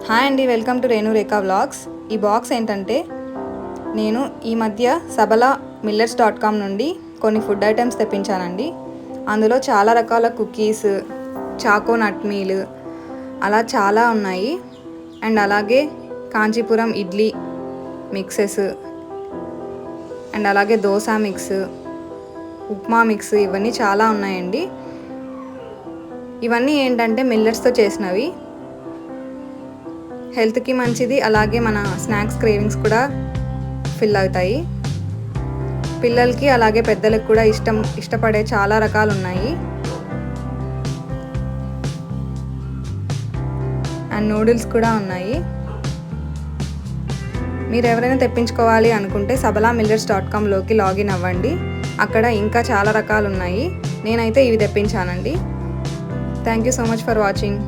Hi అండి, welcome to Renu Rekha vlogs. ఈ box ఏంటంటే నేను ఈ మధ్య సబలా millets.com నుండి కొన్ని ఫుడ్ ఐటమ్స్ తెప్పించానండి. అందులో చాలా రకాల కుకీస్, చాకో నట్ మీల్ అలా చాలా ఉన్నాయి. అండ్ అలాగే కాంచీపురం ఇడ్లీ మిక్సెస్ అండ్ అలాగే దోశ మిక్స్, ఉప్మా మిక్స్ ఇవన్నీ చాలా ఉన్నాయండి. ఇవన్నీ ఏంటంటే మిల్లెట్స్తో చేసినవి. హెల్త్కి మంచిది, అలాగే మన స్నాక్స్ క్రేవింగ్స్ కూడా ఫిల్ అవుతాయి. పిల్లలకి అలాగే పెద్దలకు కూడా ఇష్టపడే చాలా రకాలు ఉన్నాయి. అండ్ నూడిల్స్ కూడా ఉన్నాయి. మీరు ఎవరైనా తెప్పించుకోవాలి అనుకుంటే సబలా millets.comలోకి లాగిన్ అవ్వండి. అక్కడ ఇంకా చాలా రకాలు ఉన్నాయి. నేనైతే ఇవి తెప్పించానండి. Thank you so much for watching.